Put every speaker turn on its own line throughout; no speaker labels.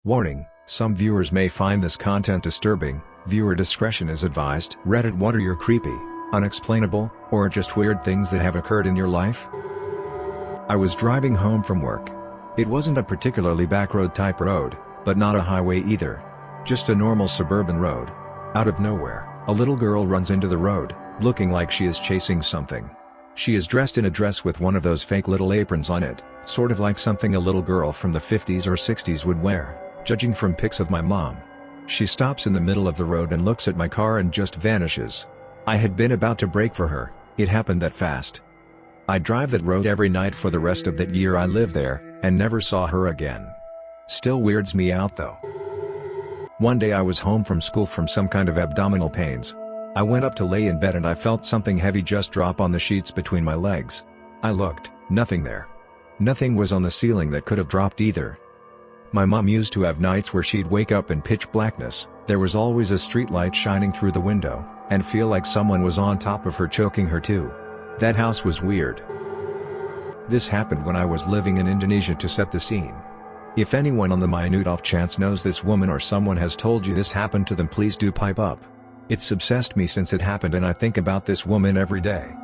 Warning, some viewers may find this content disturbing. Viewer discretion is advised. Reddit, what are your creepy, unexplainable, or just weird things that have occurred in your life? I was driving home from work. It wasn't a particularly backroad type road, but not a highway either. Just a normal suburban road. Out of nowhere, a little girl runs into the road, looking like she is chasing something. She is dressed in a dress with one of those fake little aprons on it, sort of like something a little girl from the 50s or 60s would wear, judging from pics of my mom. She stops in the middle of the road and looks at my car and just vanishes. I had been about to brake for her, it happened that fast. I drive that road every night for the rest of that year I lived there, and never saw her again. Still weirds me out though. One day I was home from school from some kind of abdominal pains. I went up to lay in bed and I felt something heavy just drop on the sheets between my legs. I looked, nothing there. Nothing was on the ceiling that could have dropped either. My mom used to have nights where she'd wake up in pitch blackness, there was always a street light shining through the window, and feel like someone was on top of her choking her too. That house was weird. This happened when I was living in Indonesia. To set the scene. If anyone on the minute off chance knows this woman or someone has told you this happened to them, please do pipe up. It's obsessed me since it happened and I think about this woman every day.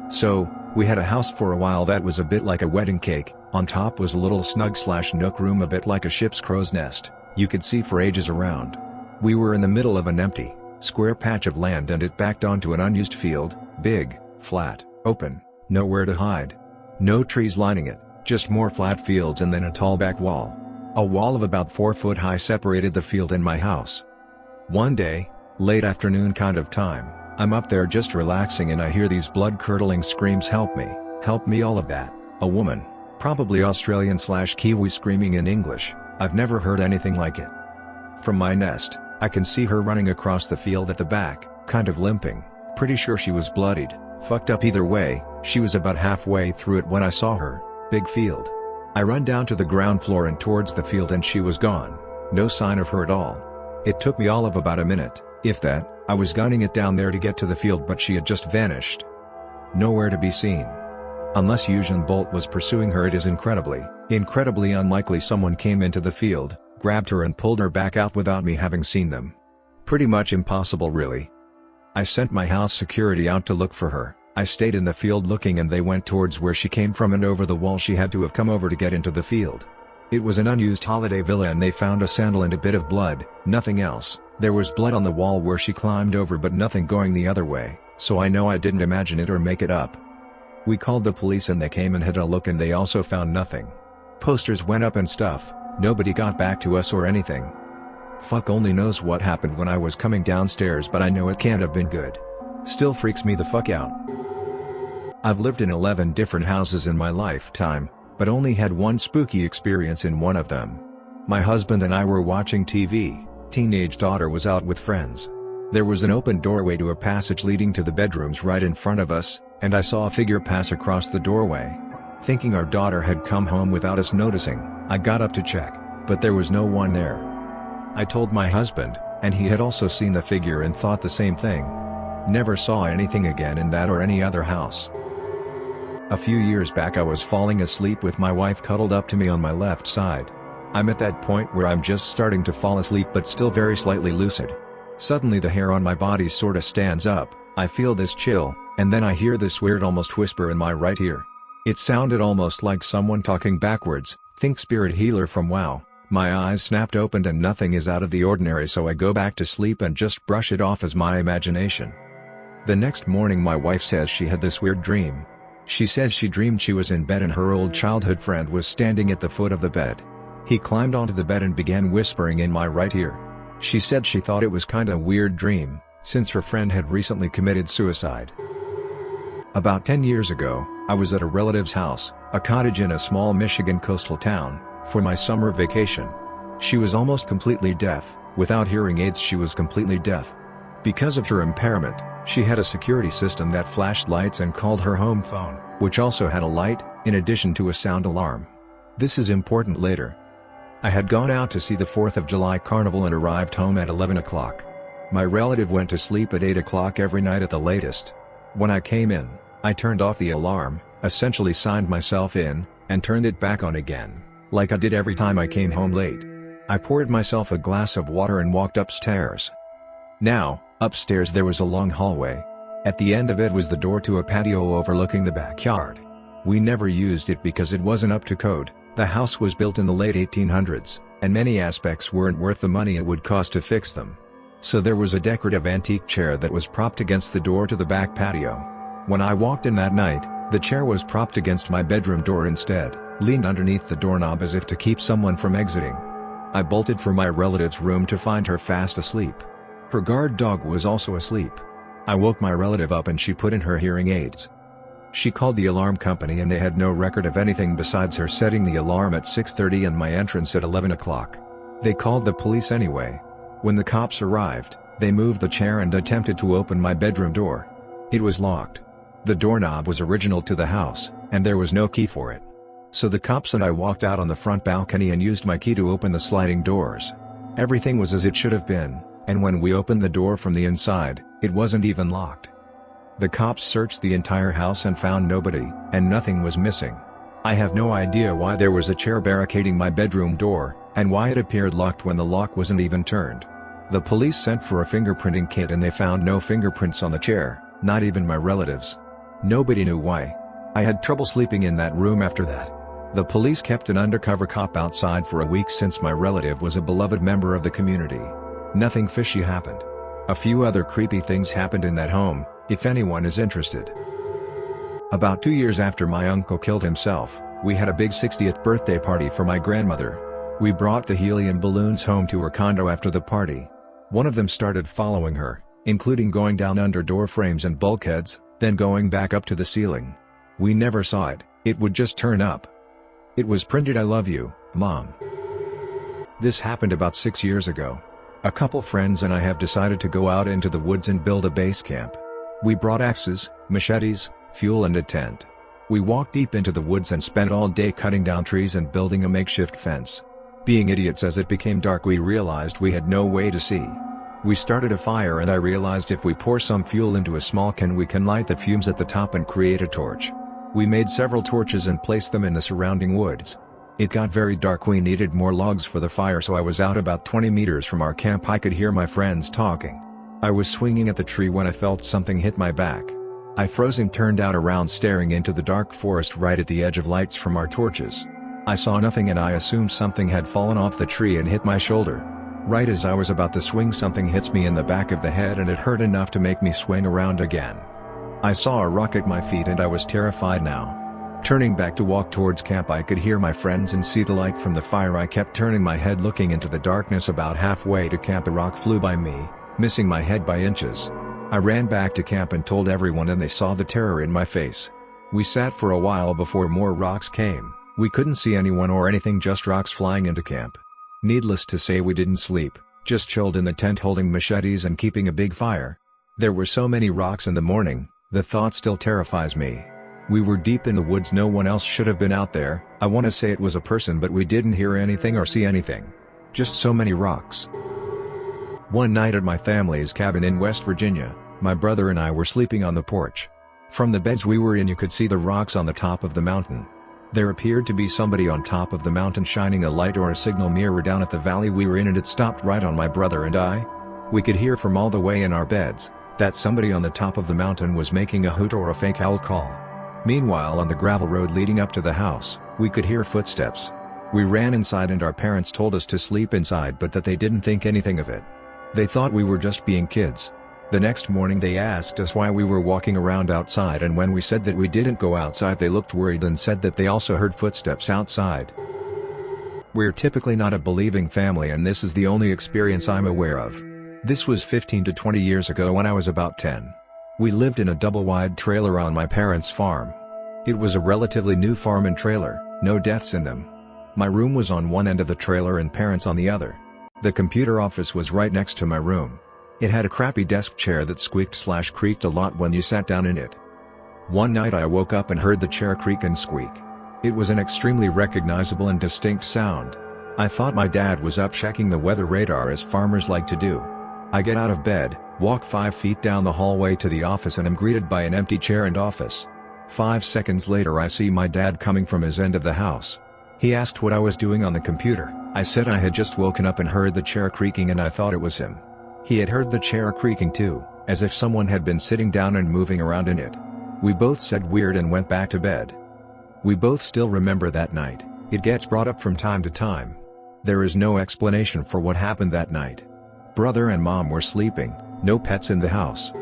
So, we had a house for a while that was a bit like a wedding cake. On top was a little snug/nook room a bit like a ship's crow's nest, you could see for ages around. We were in the middle of an empty, square patch of land and it backed onto an unused field, big, flat, open, nowhere to hide. No trees lining it, just more flat fields and then a tall back wall. A wall of about 4 foot high separated the field and my house. One day, late afternoon kind of time, I'm up there just relaxing and I hear these blood-curdling screams, help me, all of that. A woman, probably Australian/Kiwi, screaming in English. I've never heard anything like it. From my nest, I can see her running across the field at the back, kind of limping. Pretty sure she was bloodied, fucked up either way. She was about halfway through it when I saw her. Big field. I run down to the ground floor and towards the field and she was gone. No sign of her at all. It took me all of about a minute, if that. I was gunning it down there to get to the field but she had just vanished. Nowhere to be seen. Unless Usain Bolt was pursuing her, it is incredibly unlikely someone came into the field, grabbed her and pulled her back out without me having seen them. Pretty much impossible really. I sent my house security out to look for her. I stayed in the field looking and they went towards where she came from and over the wall she had to have come over to get into the field. It was an unused holiday villa and they found a sandal and a bit of blood, nothing else. There was blood on the wall where she climbed over but nothing going the other way, so I know I didn't imagine it or make it up. We called the police and they came and had a look and they also found nothing. Posters went up and stuff, nobody got back to us or anything. Fuck only knows what happened when I was coming downstairs, but I know it can't have been good. Still freaks me the fuck out. I've lived in 11 different houses in my lifetime, but only had one spooky experience in one of them. My husband and I were watching TV, teenage daughter was out with friends. There was an open doorway to a passage leading to the bedrooms right in front of us, and I saw a figure pass across the doorway. Thinking our daughter had come home without us noticing, I got up to check, but there was no one there. I told my husband, and he had also seen the figure and thought the same thing. Never saw anything again in that or any other house. A few years back I was falling asleep with my wife cuddled up to me on my left side. I'm at that point where I'm just starting to fall asleep but still very slightly lucid. Suddenly the hair on my body sorta stands up, I feel this chill, and then I hear this weird almost whisper in my right ear. It sounded almost like someone talking backwards, think Spirit Healer from WoW. My eyes snapped open and nothing is out of the ordinary, so I go back to sleep and just brush it off as my imagination. The next morning my wife says she had this weird dream. She says she dreamed she was in bed and her old childhood friend was standing at the foot of the bed. He climbed onto the bed and began whispering in my right ear. She said she thought it was kinda weird dream, since her friend had recently committed suicide. About 10 years ago, I was at a relative's house, a cottage in a small Michigan coastal town, for my summer vacation. She was almost completely deaf. Without hearing aids she was completely deaf. Because of her impairment, she had a security system that flashed lights and called her home phone, which also had a light, in addition to a sound alarm. This is important later. I had gone out to see the 4th of July carnival and arrived home at 11 o'clock. My relative went to sleep at 8 o'clock every night at the latest. When I came in, I turned off the alarm, essentially signed myself in, and turned it back on again, like I did every time I came home late. I poured myself a glass of water and walked upstairs. Now, upstairs there was a long hallway. At the end of it was the door to a patio overlooking the backyard. We never used it because it wasn't up to code. The house was built in the late 1800s, and many aspects weren't worth the money it would cost to fix them. So there was a decorative antique chair that was propped against the door to the back patio. When I walked in that night, the chair was propped against my bedroom door instead, leaned underneath the doorknob as if to keep someone from exiting. I bolted for my relative's room to find her fast asleep. Her guard dog was also asleep. I woke my relative up and she put in her hearing aids. She called the alarm company and they had no record of anything besides her setting the alarm at 6:30 and my entrance at 11 o'clock. They called the police anyway. When the cops arrived, they moved the chair and attempted to open my bedroom door. It was locked. The doorknob was original to the house, and there was no key for it. So the cops and I walked out on the front balcony and used my key to open the sliding doors. Everything was as it should have been, and when we opened the door from the inside, it wasn't even locked. The cops searched the entire house and found nobody, and nothing was missing. I have no idea why there was a chair barricading my bedroom door, and why it appeared locked when the lock wasn't even turned. The police sent for a fingerprinting kit and they found no fingerprints on the chair, not even my relatives. Nobody knew why. I had trouble sleeping in that room after that. The police kept an undercover cop outside for a week since my relative was a beloved member of the community. Nothing fishy happened. A few other creepy things happened in that home, if anyone is interested. About 2 years after my uncle killed himself, we had a big 60th birthday party for my grandmother. We brought the helium balloons home to her condo after the party. One of them started following her, including going down under door frames and bulkheads, then going back up to the ceiling. We never saw it, it would just turn up. It was printed "I love you, Mom." This happened about 6 years ago. A couple friends and I have decided to go out into the woods and build a base camp. We brought axes, machetes, fuel and a tent. We walked deep into the woods and spent all day cutting down trees and building a makeshift fence. Being idiots, as it became dark we realized we had no way to see. We started a fire and I realized if we pour some fuel into a small can we can light the fumes at the top and create a torch. We made several torches and placed them in the surrounding woods. It got very dark, we needed more logs for the fire, so I was out about 20 meters from our camp. I could hear my friends talking. I was swinging at the tree when I felt something hit my back. I froze and turned out around, staring into the dark forest right at the edge of lights from our torches. I saw nothing and I assumed something had fallen off the tree and hit my shoulder. Right as I was about to swing, something hits me in the back of the head and it hurt enough to make me swing around again. I saw a rock at my feet and I was terrified now. Turning back to walk towards camp, I could hear my friends and see the light from the fire. I kept turning my head looking into the darkness. About halfway to camp a rock flew by me, missing my head by inches. I ran back to camp and told everyone and they saw the terror in my face. We sat for a while before more rocks came. We couldn't see anyone or anything, just rocks flying into camp. Needless to say, we didn't sleep, just chilled in the tent holding machetes and keeping a big fire. There were so many rocks in the morning, the thought still terrifies me. We were deep in the woods, no one else should have been out there. I want to say it was a person, but we didn't hear anything or see anything. Just so many rocks. One night at my family's cabin in West Virginia, my brother and I were sleeping on the porch. From the beds we were in you could see the rocks on the top of the mountain. There appeared to be somebody on top of the mountain shining a light or a signal mirror down at the valley we were in, and it stopped right on my brother and I. We could hear from all the way in our beds that somebody on the top of the mountain was making a hoot or a fake owl call. Meanwhile, on the gravel road leading up to the house, we could hear footsteps. We ran inside and our parents told us to sleep inside, but that they didn't think anything of it. They thought we were just being kids. The next morning they asked us why we were walking around outside, and when we said that we didn't go outside they looked worried and said that they also heard footsteps outside. We're typically not a believing family, and this is the only experience I'm aware of. This was 15 to 20 years ago when I was about 10. We lived in a double-wide trailer on my parents' farm. It was a relatively new farm and trailer, no deaths in them. My room was on one end of the trailer and parents on the other. The computer office was right next to my room. It had a crappy desk chair that squeaked/creaked a lot when you sat down in it. One night I woke up and heard the chair creak and squeak. It was an extremely recognizable and distinct sound. I thought my dad was up checking the weather radar, as farmers like to do. I get out of bed, walk 5 feet down the hallway to the office, and am greeted by an empty chair and office. 5 seconds later I see my dad coming from his end of the house. He asked what I was doing on the computer. I said I had just woken up and heard the chair creaking and I thought it was him. He had heard the chair creaking too, as if someone had been sitting down and moving around in it. We both said weird and went back to bed. We both still remember that night. It gets brought up from time to time. There is no explanation for what happened that night. Brother and mom were sleeping, no pets in the house.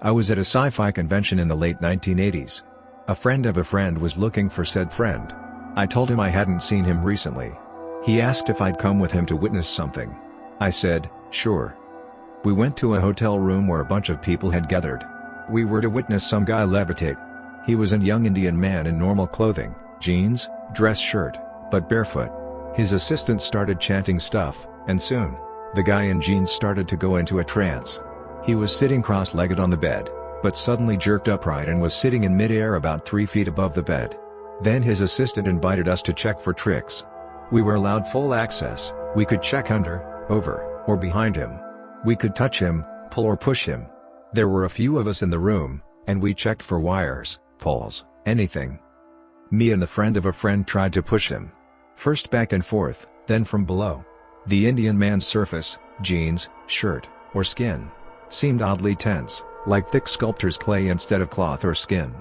I was at a sci-fi convention in the late 1980s. A friend of a friend was looking for said friend. I told him I hadn't seen him recently. He asked if I'd come with him to witness something. I said, sure. We went to a hotel room where a bunch of people had gathered. We were to witness some guy levitate. He was a young Indian man in normal clothing, jeans, dress shirt, but barefoot. His assistant started chanting stuff, and soon, the guy in jeans started to go into a trance. He was sitting cross-legged on the bed, but suddenly jerked upright and was sitting in mid-air about 3 feet above the bed. Then his assistant invited us to check for tricks. We were allowed full access. We could check under, over, or behind him. We could touch him, pull or push him. There were a few of us in the room, and we checked for wires, poles, anything. Me and the friend of a friend tried to push him. First back and forth, then from below. The Indian man's surface, jeans, shirt, or skin, seemed oddly tense, like thick sculptor's clay instead of cloth or skin.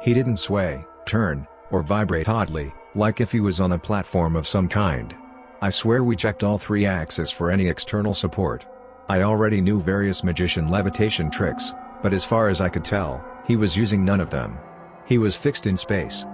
He didn't sway, turn, or vibrate oddly, like if he was on a platform of some kind. I swear we checked all 3 axes for any external support. I already knew various magician levitation tricks, but as far as I could tell, he was using none of them. He was fixed in space.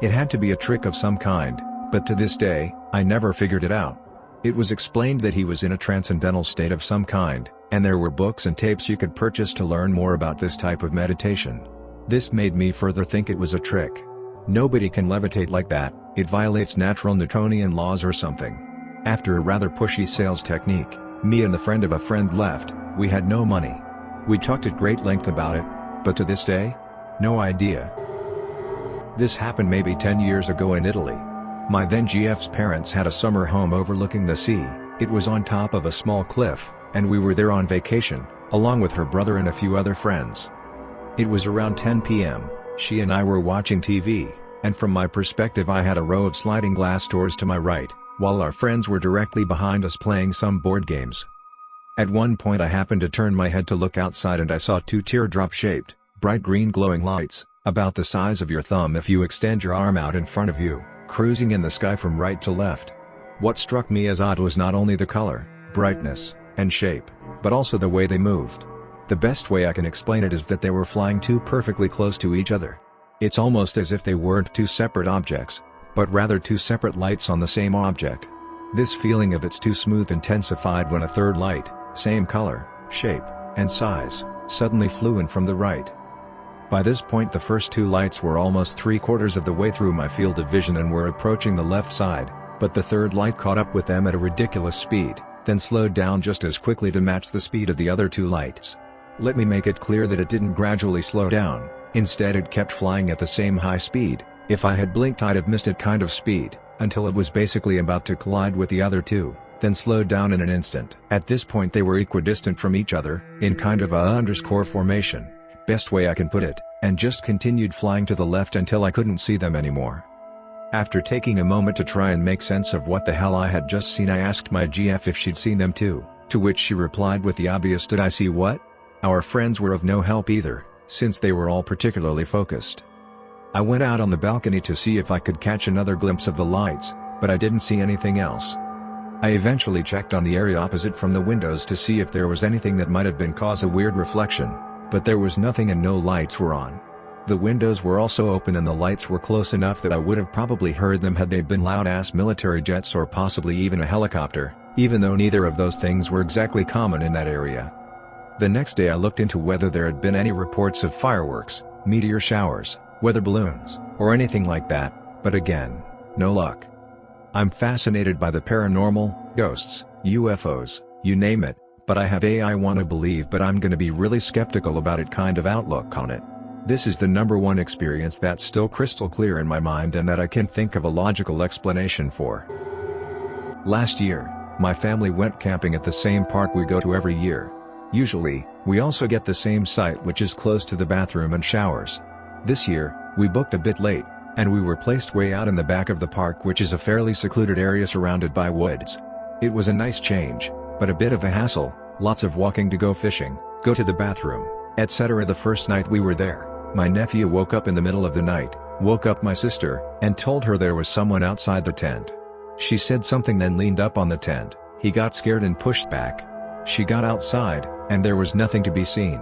It had to be a trick of some kind, but to this day, I never figured it out. It was explained that he was in a transcendental state of some kind, and there were books and tapes you could purchase to learn more about this type of meditation. This made me further think it was a trick. Nobody can levitate like that, it violates natural Newtonian laws or something. After a rather pushy sales technique, me and the friend of a friend left. We had no money. We talked at great length about it, but to this day, no idea. This happened maybe 10 years ago in Italy. My then GF's parents had a summer home overlooking the sea. It was on top of a small cliff, and we were there on vacation, along with her brother and a few other friends. It was around 10 p.m., she and I were watching TV, and from my perspective I had a row of sliding glass doors to my right, while our friends were directly behind us playing some board games. At one point I happened to turn my head to look outside and I saw 2 teardrop-shaped, bright green glowing lights, about the size of your thumb if you extend your arm out in front of you, cruising in the sky from right to left. What struck me as odd was not only the color, brightness, and shape, but also the way they moved. The best way I can explain it is that they were flying too perfectly close to each other. It's almost as if they weren't 2 separate objects, but rather 2 separate lights on the same object. This feeling of it's too smooth intensified when a third light, same color, shape, and size, suddenly flew in from the right. By this point the first 2 lights were almost 3/4 of the way through my field of vision and were approaching the left side, but the third light caught up with them at a ridiculous speed, then slowed down just as quickly to match the speed of the other 2 lights. Let me make it clear that it didn't gradually slow down, instead it kept flying at the same high speed. If I had blinked I'd have missed it kind of speed, until it was basically about to collide with the other 2, then slowed down in an instant. At this point they were equidistant from each other, in kind of a underscore formation, best way I can put it, and just continued flying to the left until I couldn't see them anymore. After taking a moment to try and make sense of what the hell I had just seen I asked my GF if she'd seen them too, to which she replied with the obvious "Did I see what?" Our friends were of no help either, since they were all particularly focused. I went out on the balcony to see if I could catch another glimpse of the lights, but I didn't see anything else. I eventually checked on the area opposite from the windows to see if there was anything that might have been cause a weird reflection, but there was nothing and no lights were on. The windows were also open and the lights were close enough that I would have probably heard them had they been loud-ass military jets or possibly even a helicopter, even though neither of those things were exactly common in that area. The next day I looked into whether there had been any reports of fireworks, meteor showers, weather balloons, or anything like that, but again, no luck. I'm fascinated by the paranormal, ghosts, UFOs, you name it, but I have I want to believe but I'm gonna be really skeptical about it kind of outlook on it. This is the #1 experience that's still crystal clear in my mind and that I can think of a logical explanation for. Last year, my family went camping at the same park we go to every year. Usually, we also get the same site which is close to the bathroom and showers. This year, we booked a bit late, and we were placed way out in the back of the park, which is a fairly secluded area surrounded by woods. It was a nice change, but a bit of a hassle, lots of walking to go fishing, go to the bathroom, etc. The first night we were there, my nephew woke up in the middle of the night, woke up my sister, and told her there was someone outside the tent. She said something, then leaned up on the tent. He got scared and pushed back. She got outside, and there was nothing to be seen.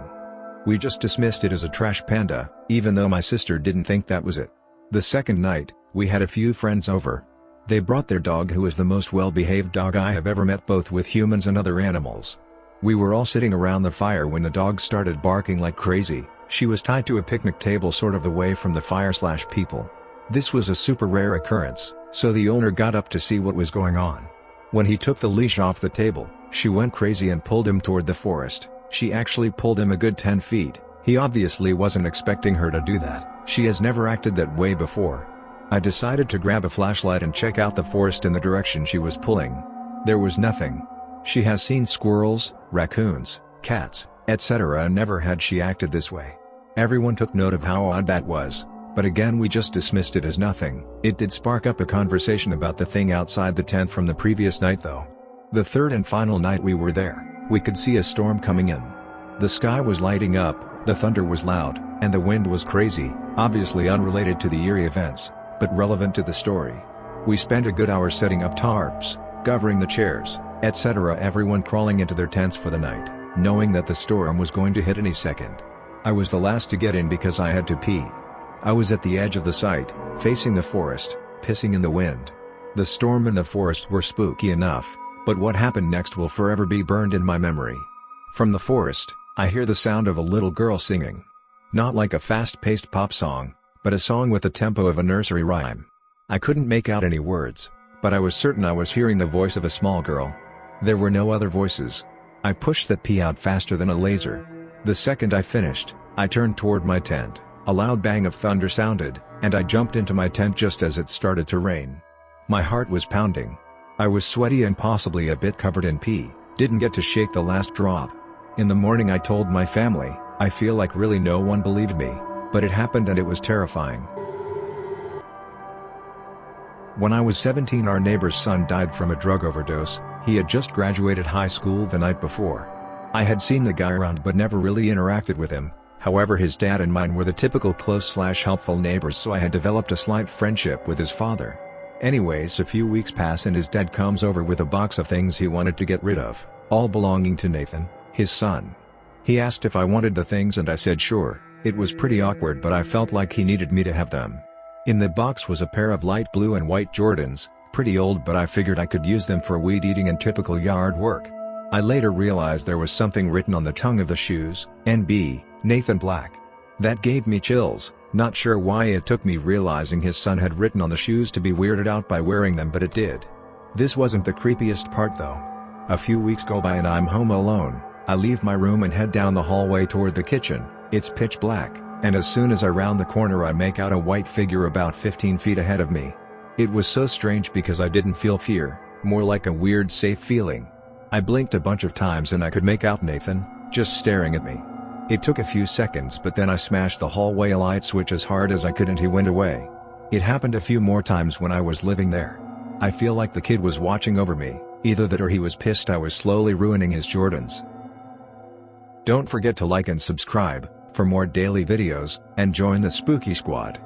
We just dismissed it as a trash panda, even though my sister didn't think that was it. The second night, we had a few friends over. They brought their dog, who is the most well-behaved dog I have ever met, both with humans and other animals. We were all sitting around the fire when the dog started barking like crazy. She was tied to a picnic table sort of away from the fire/people. This was a super rare occurrence, so the owner got up to see what was going on. When he took the leash off the table, she went crazy and pulled him toward the forest. She actually pulled him a good 10 feet. He obviously wasn't expecting her to do that. She has never acted that way before. I decided to grab a flashlight and check out the forest in the direction she was pulling. There was nothing. She has seen squirrels, raccoons, cats, etc., and never had she acted this way. Everyone took note of how odd that was, but again we just dismissed it as nothing. It did spark up a conversation about the thing outside the tent from the previous night though. The third and final night we were there, we could see a storm coming in. The sky was lighting up, the thunder was loud, and the wind was crazy, obviously unrelated to the eerie events, but relevant to the story. We spent a good hour setting up tarps, covering the chairs, etc., everyone crawling into their tents for the night, knowing that the storm was going to hit any second. I was the last to get in because I had to pee. I was at the edge of the site, facing the forest, pissing in the wind. The storm and the forest were spooky enough, but what happened next will forever be burned in my memory. From the forest, I hear the sound of a little girl singing. Not like a fast-paced pop song, but a song with the tempo of a nursery rhyme. I couldn't make out any words, but I was certain I was hearing the voice of a small girl. There were no other voices. I pushed that pee out faster than a laser. The second I finished, I turned toward my tent. A loud bang of thunder sounded, and I jumped into my tent just as it started to rain. My heart was pounding. I was sweaty and possibly a bit covered in pee, didn't get to shake the last drop. In the morning I told my family. I feel like really no one believed me, but it happened and it was terrifying. When I was 17, our neighbor's son died from a drug overdose. He had just graduated high school the night before. I had seen the guy around but never really interacted with him. However, his dad and mine were the typical close/helpful neighbors, so I had developed a slight friendship with his father. Anyways, a few weeks pass and his dad comes over with a box of things he wanted to get rid of, all belonging to Nathan, his son. He asked if I wanted the things and I said sure. It was pretty awkward, but I felt like he needed me to have them. In the box was a pair of light blue and white Jordans, pretty old, but I figured I could use them for weed eating and typical yard work. I later realized there was something written on the tongue of the shoes, NB, Nathan Black. That gave me chills, not sure why it took me realizing his son had written on the shoes to be weirded out by wearing them, but it did. This wasn't the creepiest part though. A few weeks go by and I'm home alone. I leave my room and head down the hallway toward the kitchen. It's pitch black, and as soon as I round the corner I make out a white figure about 15 feet ahead of me. It was so strange because I didn't feel fear, more like a weird safe feeling. I blinked a bunch of times and I could make out Nathan, just staring at me. It took a few seconds, but then I smashed the hallway light switch as hard as I could and he went away. It happened a few more times when I was living there. I feel like the kid was watching over me, either that or he was pissed I was slowly ruining his Jordans. Don't forget to like and subscribe for more daily videos, and join the Spooky Squad.